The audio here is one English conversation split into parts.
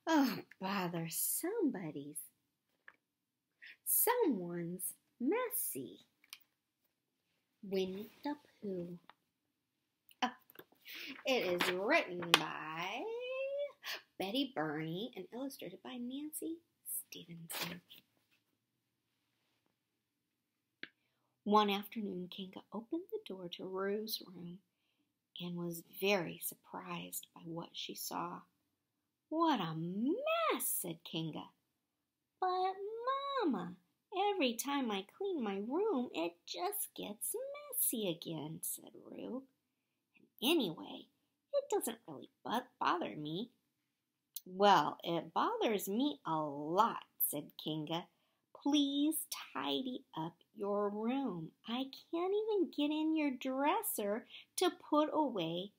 Oh, bother, someone's messy. Winnie the Pooh. Oh, it is written by Betty Burney and illustrated by Nancy Stevenson. One afternoon, Kinga opened the door to Rue's room and was very surprised by what she saw. "What a mess," said Kinga. "But, Mama, every time I clean my room, it just gets messy again," said Rue. "And anyway, it doesn't really bother me." "Well, it bothers me a lot," said Kinga. "Please tidy up your room. I can't even get in your dresser to put away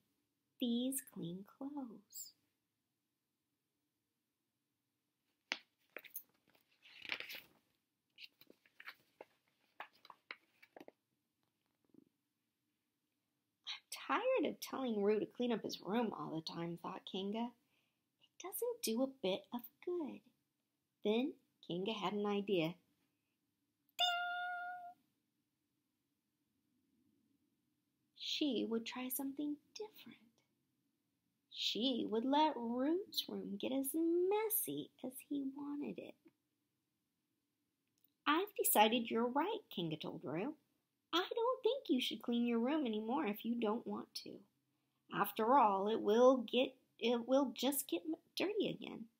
these clean clothes." "I'm tired of telling Rue to clean up his room all the time," thought Kinga. "It doesn't do a bit of good." Then Kinga had an idea. Ding! She would try something different. She would let Rue's room get as messy as he wanted it. "I've decided you're right," Kinga told Rue. "I don't think you should clean your room anymore if you don't want to. After all, it will just get dirty again."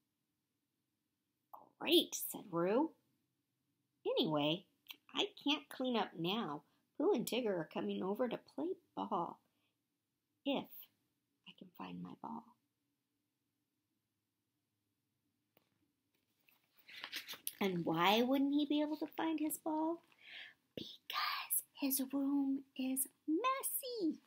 "Great," said Rue. "Anyway, I can't clean up now. Pooh and Tigger are coming over to play ball. If I can find my ball." And why wouldn't he be able to find his ball? Because his room is messy.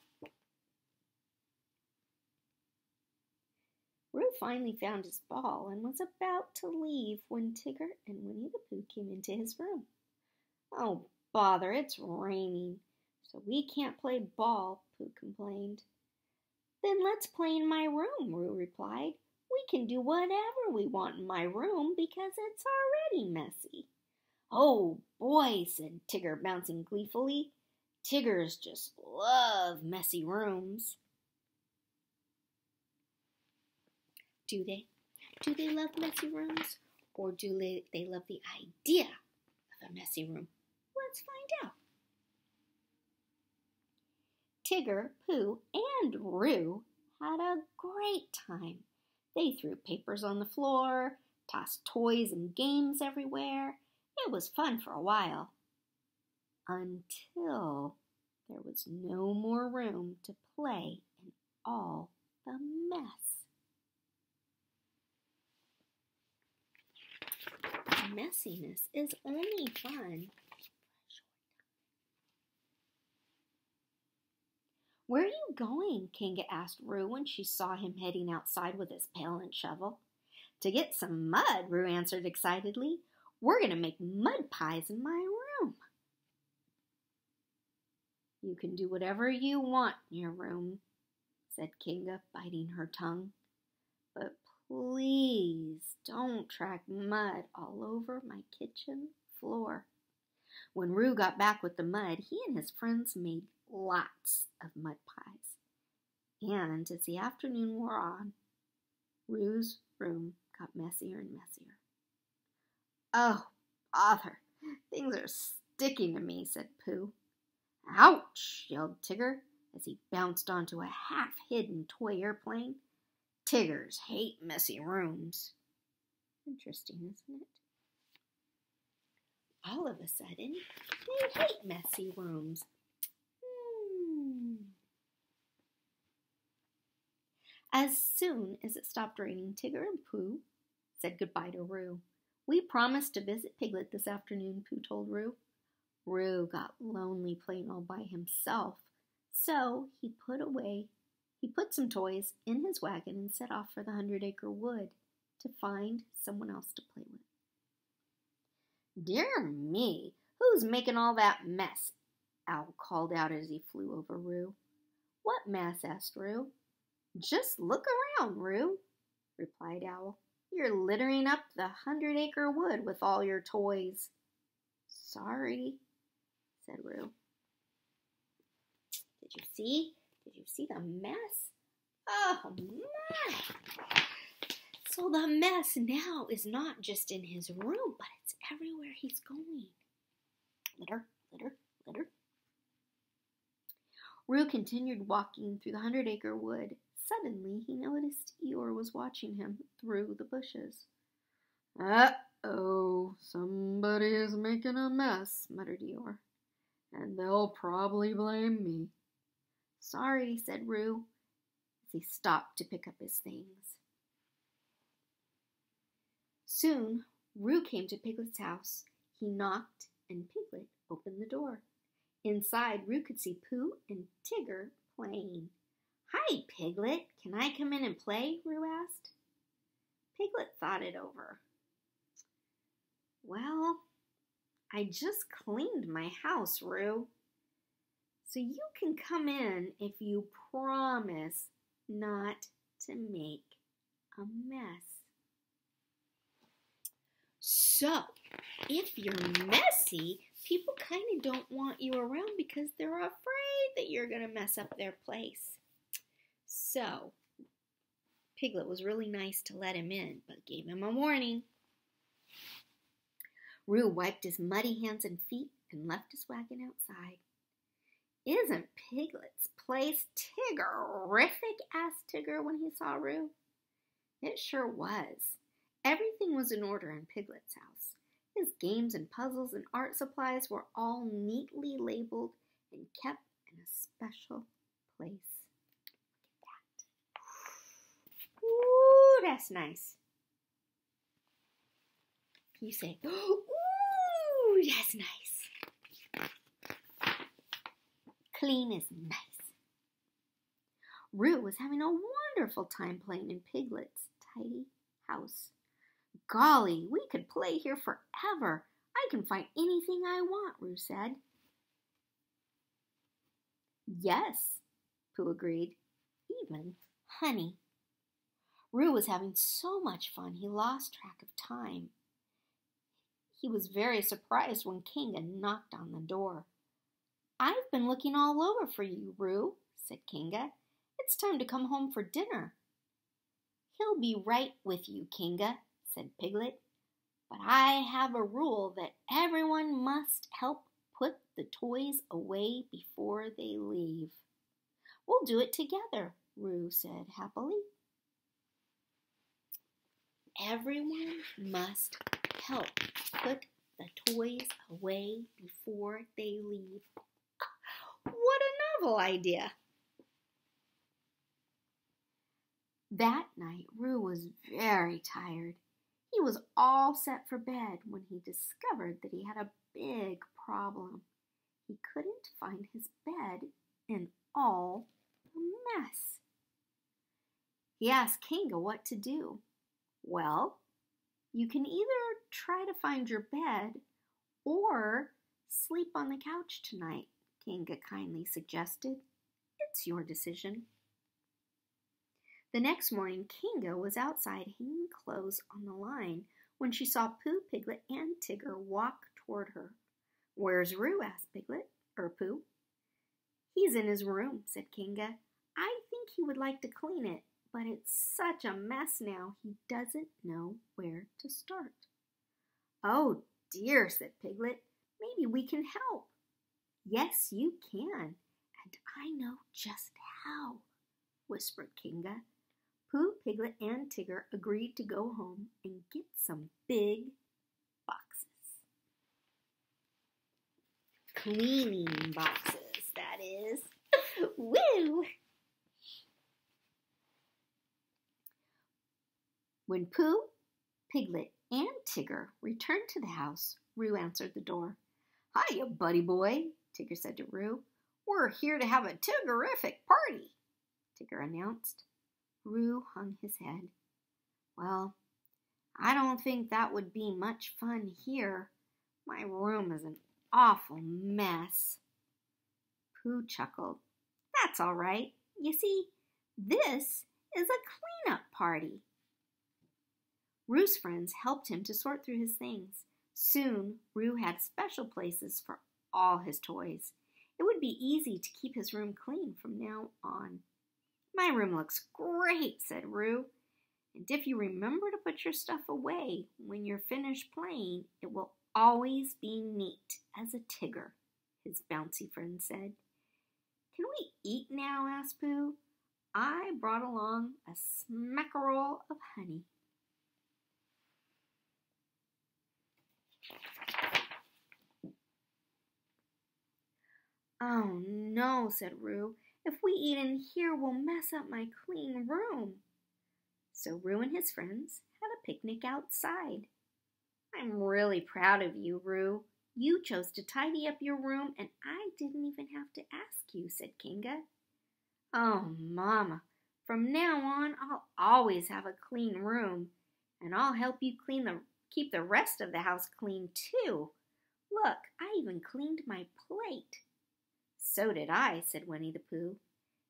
Rue finally found his ball and was about to leave when Tigger and Winnie the Pooh came into his room. "Oh, bother, it's raining, so we can't play ball," Pooh complained. "Then let's play in my room," Rue replied. "We can do whatever we want in my room because it's already messy." "Oh, boy," said Tigger, bouncing gleefully. "Tiggers just love messy rooms." Do they? Do they love messy rooms? Or do they love the idea of a messy room? Let's find out. Tigger, Pooh, and Rue had a great time. They threw papers on the floor, tossed toys and games everywhere. It was fun for a while. Until there was no more room to play in all the mess. Messiness is only fun. "Where are you going?" Kinga asked Rue when she saw him heading outside with his pail and shovel. "To get some mud," Rue answered excitedly. "We're going to make mud pies in my room." "You can do whatever you want in your room," said Kinga, biting her tongue. "But please don't track mud all over my kitchen floor." When Rue got back with the mud, he and his friends made lots of mud pies. And as the afternoon wore on, Rue's room got messier and messier. "Oh, bother! Things are sticking to me," said Pooh. "Ouch!" yelled Tigger as he bounced onto a half-hidden toy airplane. Tiggers hate messy rooms. Interesting, isn't it? All of a sudden, they hate messy rooms. As soon as it stopped raining, Tigger and Pooh said goodbye to Rue. "We promised to visit Piglet this afternoon," Pooh told Rue. Rue got lonely playing all by himself, so he put some toys in his wagon and set off for the 100-acre wood to find someone else to play with. "Dear me, who's making all that mess?" Owl called out as he flew over Rue. "What mess?" asked Rue. "Just look around, Rue," replied Owl. You're littering up the 100-acre wood with all your toys. Sorry, said Roo. Did you see? Did you see the mess? Oh, my! So the mess now is not just in his room, but it's everywhere he's going. Litter, litter, litter. Roo continued walking through the 100-acre wood. Suddenly, he noticed Eeyore was watching him through the bushes. Uh-oh, somebody is making a mess, muttered Eeyore, and they'll probably blame me. Sorry, said Roo, as he stopped to pick up his things. Soon, Roo came to Piglet's house. He knocked, and Piglet opened the door. Inside, Roo could see Pooh and Tigger playing. Hi, Piglet. Can I come in and play? Roo asked. Piglet thought it over. Well, I just cleaned my house, Roo. So you can come in if you promise not to make a mess. So, if you're messy, people kind of don't want you around because they're afraid that you're going to mess up their place. So, Piglet was really nice to let him in, but gave him a warning. Roo wiped his muddy hands and feet and left his wagon outside. Isn't Piglet's place Tiggerific? Asked Tigger when he saw Roo. It sure was. Everything was in order in Piglet's house. His games and puzzles and art supplies were all neatly labeled and kept in a special place. Look at that. Ooh, that's nice. You say, ooh, that's nice. Clean is nice. Roo was having a wonderful time playing in Piglet's tidy house. Golly, we could play here forever. I can find anything I want, Roo said. Yes, Pooh agreed. Even honey. Roo was having so much fun he lost track of time. He was very surprised when Kanga knocked on the door. I've been looking all over for you, Roo, said Kanga. It's time to come home for dinner. He'll be right with you, Kanga, said Piglet. But I have a rule that everyone must help put the toys away before they leave. We'll do it together, Roo said happily. Everyone must help put the toys away before they leave. What a novel idea! That night, Roo was very tired. He was all set for bed when he discovered that he had a big problem. He couldn't find his bed in all the mess. He asked Kanga what to do. Well, you can either try to find your bed or sleep on the couch tonight, Kanga kindly suggested. It's your decision. The next morning, Kanga was outside hanging clothes on the line when she saw Pooh, Piglet, and Tigger walk toward her. Where's Roo? Asked Pooh. He's in his room, said Kanga. I think he would like to clean it, but it's such a mess now he doesn't know where to start. Oh dear, said Piglet. Maybe we can help. Yes, you can, and I know just how, whispered Kanga. Pooh, Piglet, and Tigger agreed to go home and get some big boxes. Cleaning boxes, that is. Woo! When Pooh, Piglet, and Tigger returned to the house, Roo answered the door. Hiya, buddy boy, Tigger said to Roo. We're here to have a Tiggerific party, Tigger announced. Roo hung his head. Well, I don't think that would be much fun here. My room is an awful mess. Pooh chuckled. That's all right. You see, this is a cleanup party. Rue's friends helped him to sort through his things. Soon, Rue had special places for all his toys. It would be easy to keep his room clean from now on. "My room looks great," said Rue. "And if you remember to put your stuff away when you're finished playing, it will always be neat as a Tigger," his bouncy friend said. "Can we eat now?" asked Pooh. "I brought along a smackerel of honey." "Oh no," said Rue. "If we eat in here, we'll mess up my clean room." So Rue and his friends had a picnic outside. "I'm really proud of you, Rue. You chose to tidy up your room, and I didn't even have to ask you," said Kinga. "Oh, Mama, from now on, I'll always have a clean room, and I'll help you keep the rest of the house clean, too. Look, I even cleaned my plate." "So did I," said Winnie the Pooh.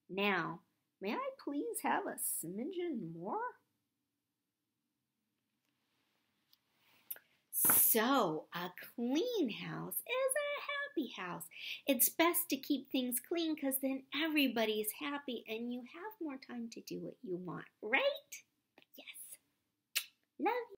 "Now, may I please have a smidgen more?" So, a clean house is a happy house. It's best to keep things clean because then everybody's happy and you have more time to do what you want, right? Yes. Love you.